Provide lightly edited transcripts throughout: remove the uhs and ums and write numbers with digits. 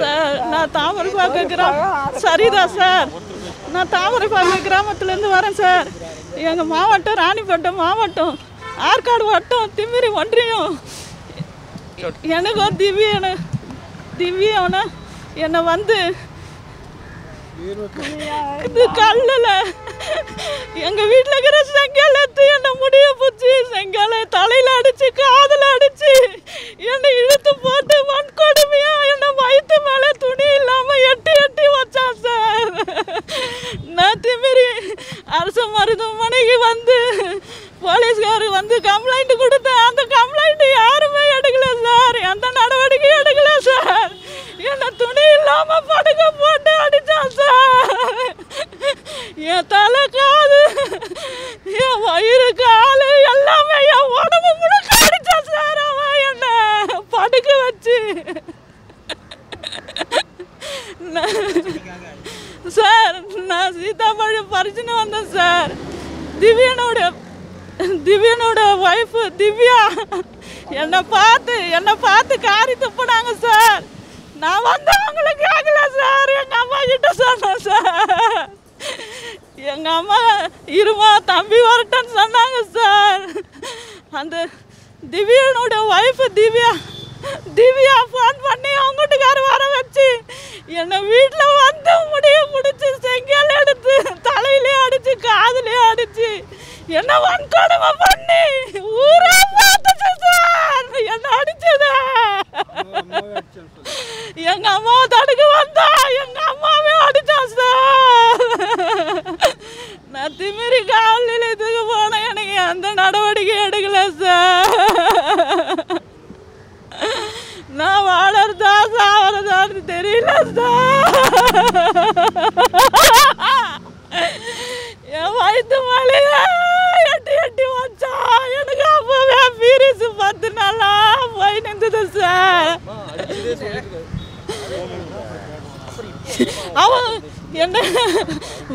Sir நான் தாமரைப்பாக்கம் சரிதான் sir. நான் தாமரைப்பாக்கம் கிராமத்துலேருந்து வரேன் சார். எங்கள் மாவட்டம் ராணிப்பேட்டம் மாவட்டம், ஆற்காடு வட்டம், திமிரி ஒன்றியம். எனக்கும் திவ்யானா என்னை வந்து இது கல்லில் எங்கள் வீட்டில் இருக்கிற செங்கல் எடுத்து என்னை முடிய பிடிச்சி செங்கலை தலையில் அடித்து காதில் அடித்து என்னை இழுத்து போட்டு வன்கொடுமையாக என்னை வயிற்று மேலே துணி இல்லாமல் எட்டி வச்சான் சார். நான் திமிரி அரசு மருத்துவமனைக்கு வந்து போலீஸ்காரர் வந்து கம்ப்ளைண்ட் கொடுத்தேன். அந்த கம்ப்ளைண்ட் யாருமே எடுக்கல சார், எந்த நடவடிக்கையும் எடுக்கல சார். என்னை துணி இல்லாமல் படுக்க போட்டு அடித்தான் சார். என் தலை காது என் வயிறு காலு எல்லாமே என் உடம்பு முழுக்க அடித்தான் சார். அவன் என்னை படுக்க வச்சு சார். நான் சீதாப்பழம் பறிச்சுன்னு வந்தேன் சார். திவ்யனோட ஒய்ஃபு திவ்யா என்னை பார்த்து காரி துப்புனாங்க சார். நான் வந்து அவங்களுக்கு கேட்கல சார். எங்கள் அம்மா கிட்ட சொன்னேன் சார். எங்கள் அம்மா இருமா தம்பி வரட்டன்னு சொன்னாங்க சார். அந்த திவ்யனோட ஒய்ஃபு திவ்யா ஃபோன் பண்ணி அவங்க வீட்டுக்காரர் வர வச்சு என்னை வீட்டில் வந்து முடிய பிடிச்சி செங்கல் எடுத்து தலையிலே அடித்து காதிலே அடித்து என்ன வன்கொடுமை பண்ணி ஊரே பார்த்துச்சு சார். என்ன அடிச்சது எங்கள் அம்மாவை தடுக்க வந்தா எங்கள் அம்மாவே அடித்தா சார். நான் திமிரி காலையில் இதுக்கு போனேன். எனக்கு எந்த நடவடிக்கை எடுக்கல சார். நான் வாழறதா சாவறதான்னு தெரியல சார். என் வயிற்று மேலேயே எட்டி வச்சா எனக்கு அப்பவே பீரியஸ் 10 நாளா போய் நின்றுது சார். அவன் என்ன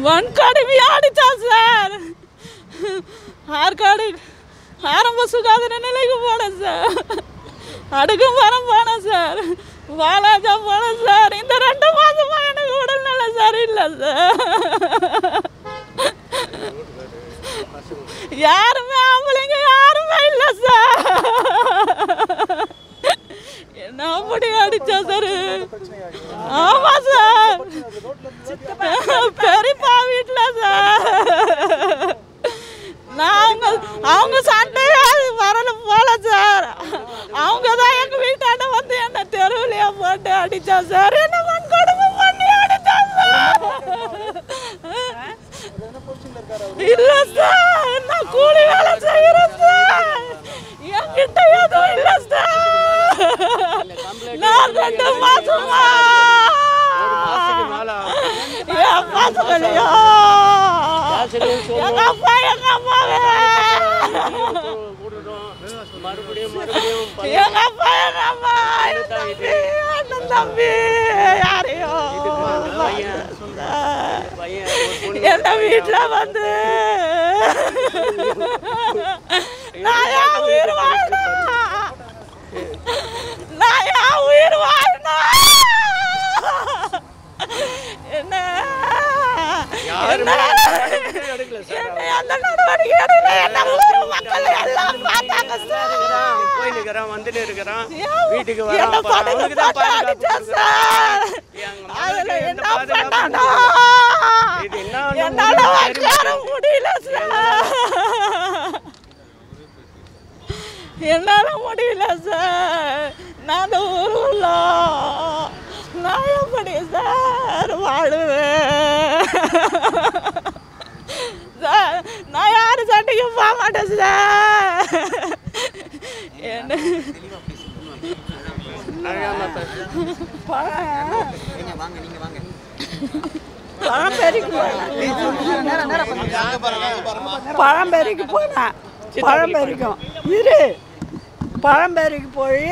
வன்கடுமையா அடிச்சான் சார். ஆற்காடு ஆரம்ப சுகாதார நிலைக்கு போனேன் சார். அடுக்கும் மரம் போனேன் சார். வாலாஜா போனேன் சார். இந்த 2 மாதமா எனக்கு உடல்நல சரியில்லை சார். யாருமே ஆம்பளைங்க யாருமே இல்லை சார். என்ன அப்படி அடிச்சா சார். ஆமா சார், பெரியப்பா வீட்டில் சார். நான் அவங்க சண்டையா போல சார். அவங்க தான் எங்க வீட்டாண்ட வந்து என்ன தெருவிலையா போட்டு அடிச்சா சார். என்ன வன்கொடுமை பண்ணி அடிச்சா சார். இல்ல சார், நான் கூலி வேலை செய்யறேன் சார். என்கிட்ட எதுவும் இல்ல சார். நான் 2 மாசமா என் பசங்களையோ எங்க அப்பா எங்க அம்மாவே எங்க அப்பா எங்க அம்மா அண்ணன் தம்பி யாரையோ என்ன வீட்டுல வந்து நான் என் உயிர் வாழணும். நான் என் உயிர் வாழணும். என்ன அந்த நடவடிக்கை எடுக்கல. என்ன ஊர் மக்கள் எல்லாம் பார்த்தாங்க சார். வந்துட்டு இருக்கிறான் வீட்டுக்கு என்ன படுக்க அடிச்சா சார். அதுல என்ன பண்ணானோ என்னால உட்கார முடியல சார். என்னால முடியல சார். நான் ஊருல நான் எப்படி சார் வாழுவேன் சார். நான் யாரும் சண்டைக்கு போக மாட்டேன் சார். என்ன பழம்பெரிக்கு போனேன். பழம்பெரிக்கு போய்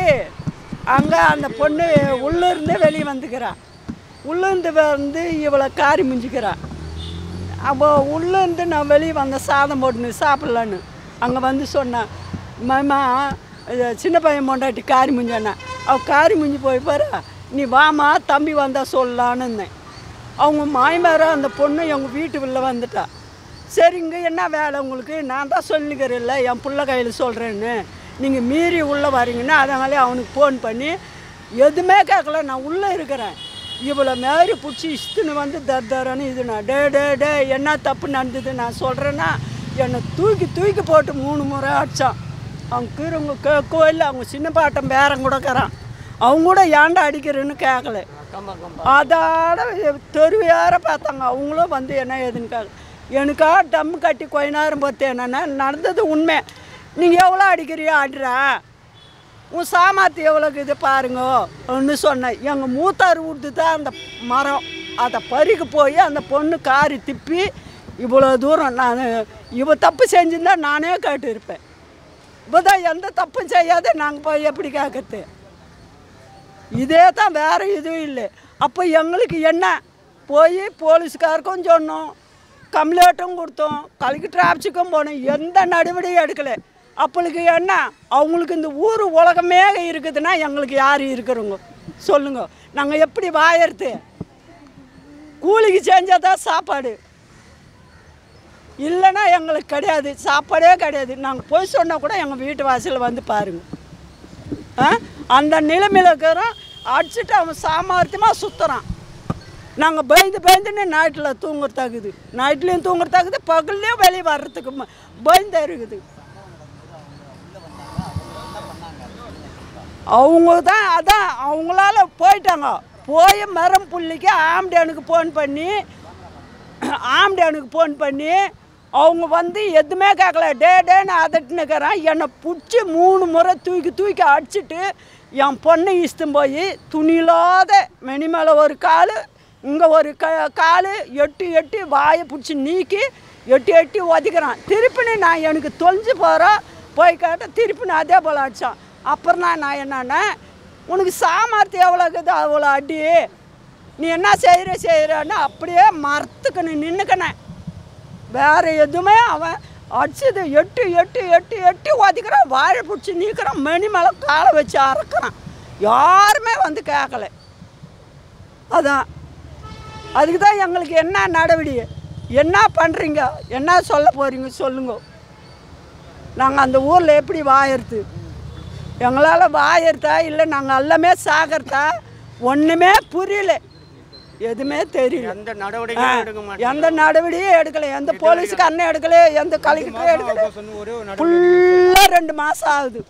அங்கே அந்த பொண்ணு உள்ளிருந்து வெளியே வந்துக்கிறான். உள்ளேருந்து வந்து இவளை காரி முஞ்சிக்கிறான். அப்போ உள்ளேருந்து நான் வெளியே வந்தேன் சாதம் போட்டுன்னு சாப்பிட்லான்னு. அங்கே வந்து சொன்னேன், மாமா சின்ன பையன் பொண்டாட்டி காரி முஞ்சானே. அவள் காரி முஞ்சி போய் பாரு நீ வாமா தம்பி வந்தால் சொல்லலான்னு இருந்தேன். அவங்க மாய்மார அந்த பொண்ணு எங்கள் வீட்டுக்குள்ளே வந்துட்டா. சரிங்க என்ன வேலை உங்களுக்கு, நான் தான் சொல்லிக்கிறேன் இல்லை என் பிள்ளை கையில் சொல்கிறேன்னு, நீங்கள் மீறி உள்ளே வரீங்கன்னா அதனாலே அவனுக்கு ஃபோன் பண்ணி எதுவுமே கேட்கல, நான் உள்ளே இருக்கிறேன், இவ்வளோ மாரி பிடிச்சி இஷ்டுன்னு வந்து தரன்னு இதுண்ணா டே என்ன தப்பு நடந்தது நான் சொல்கிறேன்னா என்னை தூக்கி போட்டு 3 முறை அடித்தான். அவங்க கீரவங்க கேட்கவோ இல்லை. அவங்க சின்ன பாட்டம் பேரன் கொடுக்குறான், அவங்க கூட ஏன்டா அடிக்கிறேன்னு கேட்கல. அதோட தெருவையார பார்த்தாங்க. அவங்களும் வந்து என்ன ஏதுன்னு கேட்கல. எனக்கா டம் கட்டி கொஞ்ச நேரம் பார்த்து என்னென்னா நடந்தது உண்மை. நீங்கள் எவ்வளோ அடிக்கிறியோ ஆடுறா, உன் சாமர்த்தி எவ்வளோக்கு இது பாருங்க ஒன்று சொன்னேன். எங்கள் மூத்தார் விட்டு தான் அந்த மரம், அதை பறிக்க போய் அந்த பொண்ணு காரி திப்பி இவ்வளோ தூரம் நான் இவ தப்பு செஞ்சுருந்தா நானே கேட்டுருப்பேன். இப்போ தான் எந்த தப்பும் செய்யாத நாங்கள் போய் எப்படி கேட்கறது? இதே தான், வேறு இதுவும் இல்லை. அப்போ எங்களுக்கு என்ன, போய் போலீஸ்காருக்கும் சொன்னோம், கம்ப்ளைண்ட்டும் கொடுத்தோம், கலெக்டர் ஆஃபீஸுக்கும் போனோம், எந்த நடவடிக்கையும் எடுக்கலை. அப்பளுக்கு என்ன, அவங்களுக்கு இந்த ஊர் உலகமே இருக்குதுன்னா எங்களுக்கு யார் இருக்கிறோங்க சொல்லுங்க? நாங்கள் எப்படி வாயறது? கூலிக்கு செஞ்சால் தான் சாப்பாடு, இல்லைன்னா எங்களுக்கு கிடையாது, சாப்பாடே கிடையாது. நாங்கள் போய் சொன்னால் கூட எங்கள் வீட்டு வாசலில் வந்து பாருங்க. அந்த நிலைமையில் இருக்கிறோம். அடிச்சுட்டு அவன் சாமர்த்தியமாக சுற்றுறான். நாங்கள் பயந்துன்னு நைட்டில் தூங்குறதாக்குது, நைட்லேயும் தூங்குறதாக்குது, பகல்லையும் வெளியே வர்றதுக்கு பயந்து இருக்குது. அவங்க தான் அதான் அவங்களால போயிட்டாங்க. போய் மரம் புள்ளிக்கு ஆம்டியானுக்கு ஃபோன் பண்ணி அவங்க வந்து எதுவுமே கேட்கல. டேன்னு அதட்டுனுக்கிறேன். என்னை பிடிச்சி 3 முறை தூக்கி அடிச்சுட்டு என் பொண்ணை இஷ்டம் போய் துணியில்லாத மெனி மேலே ஒரு கால், இங்கே ஒரு கால் எட்டி வாயை பிடிச்சி நீக்கி எட்டி ஒதுக்கிறான். திருப்பினு நான் எனக்கு தொலைஞ்சு போய் கேட்டால் திருப்பினு அதே போல் அடித்தான். அப்புறம் நான் என்னன்னா, உனக்கு சாமர்த்தியம் எவ்வளோ இருக்குது அவ்வளோ அடி, நீ என்ன செய்கிறான்னு அப்படியே மரத்துக்கு நின்றுக்கினேன். வேறு எதுவுமே அவன் அடிச்சது எட்டி ஒதுக்கிறான், வாழை பிடிச்சி நீக்கிறான், மெனி மேலே காலை வச்சு அறக்கிறான். யாருமே வந்து கேட்கல. அதான் அதுக்கு தான் எங்களுக்கு என்ன நடவடிக்கை, என்ன பண்ணுறீங்க, என்ன சொல்ல போகிறீங்க சொல்லுங்க? நாங்கள் அந்த ஊரில் எப்படி வாயறது? எங்களால் வாயறதா இல்லை நாங்கள் எல்லாமே சாகிறதா ஒன்றுமே புரியல, எதுவுமே தெரியல. எந்த நடவடிக்கையும் எடுக்கலை. எந்த போலீஸுக்காரனே எடுக்கலை, எந்த கலெக்டரும் எடுக்கலை. ஃபுல்லாக 2 மாதம் ஆகுது.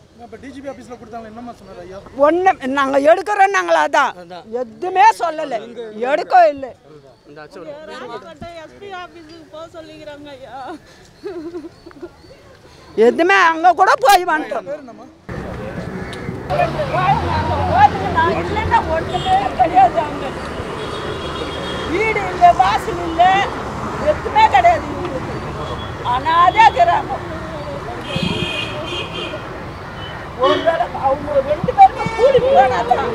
ஒன்று நாங்கள் எடுக்கிறோம், நாங்கள் அதான் எதுவுமே சொல்லலை, எடுக்க இல்லை. எதுவுமே அங்கே கூட போய் வந்துட்டோம். ஒன்றுமே கிடையாது. அங்கே வீடு இல்லை, வாசல் இல்லை, எதுவுமே கிடையாது. அனாதே இருக்கிறாங்க. அவங்க 2 பேருமே கூலிக்கு போனாதான்,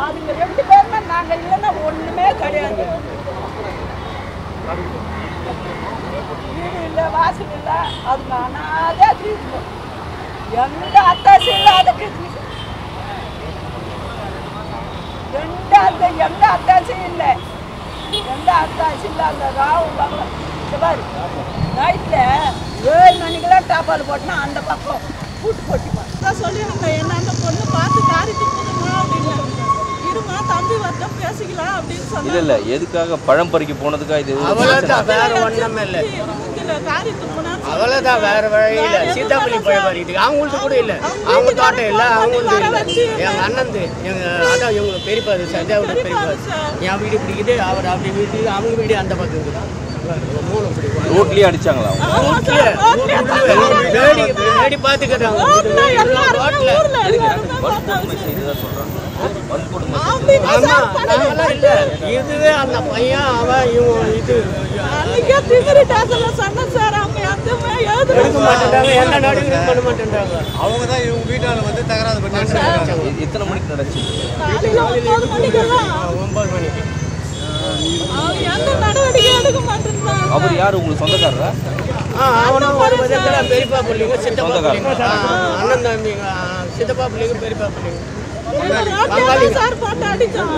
அதுங்க 2 பேருமே நாங்கள் இல்லைன்னா ஒன்றுமே கிடையாது. வீடு இல்லை, வாசல் இல்லை, அதுங்க அனாதே இருக்குது. எந்த அத்தாசி இல்லை, அதுக்கு எந்த அத்தாசியும் இல்லை, எந்த அத்தாசி இல்லை. அந்த ராவு பாரு நைட்டில் 7 மணிக்கெல்லாம் டாப்பால் போட்டோன்னா அந்த பக்கம் கூட்டு போட்டிப்பான். சொல்லிடுங்க, என்ன அந்த பொண்ணு பார்த்து காரி திட்டுமா அப்படின்னு, இருமா தம்பி வரட்டும் பேசிக்கலாம் அப்படின்னு சொன்னாங்க. இல்லை எதுக்காக பழம் பறிக்க போனதுக்காக இது வேற ஒன்றுமே இல்லை. காரி துப்புனா அவ்வளோதான், வேற வழி இல்லை. சீதாப்பள்ளி பழம் பறிக்கிட்டு அவங்களுக்கு கூட இல்லை, அவங்க தோட்டம் இல்லை, அவங்களுக்கு இல்லை. எங்கள் அண்ணந்து அதான் இவங்க பெரியப்பா சந்தியாவோட பெரியப்பா, என் வீடு பிடிக்குது, அவர் அப்படி வீடு, அவங்க வீடு அந்த பக்கம் இருக்குது. ரோட்லயே அடிச்சாங்களா? வேடி பார்த்துக்கிறாங்க. இதுவே அந்த பையன் அவன் இவன் இது எடுக்க மாட்டேன்டாங்க, எந்த நடவடிக்கையும் பண்ண மாட்டேன்டாங்க. அவங்க தான் இவங்க வீட்டால வந்து தகராறு பண்ணி. எத்தனை மணிக்கு நடந்துச்சு? 9 மணிக்கு. அவர் யார், உங்களுக்கு சொந்தக்காரரா? அவனும் ஒரு விதத்தில் பெரியப்பா பிள்ளைங்க, சித்தப்பா பிள்ளைங்க, அண்ணன் தம்பிங்க, சித்தப்பா பிள்ளைங்க, பெரியப்பா பிள்ளைங்க. சார் போட்டு அடிச்சான்.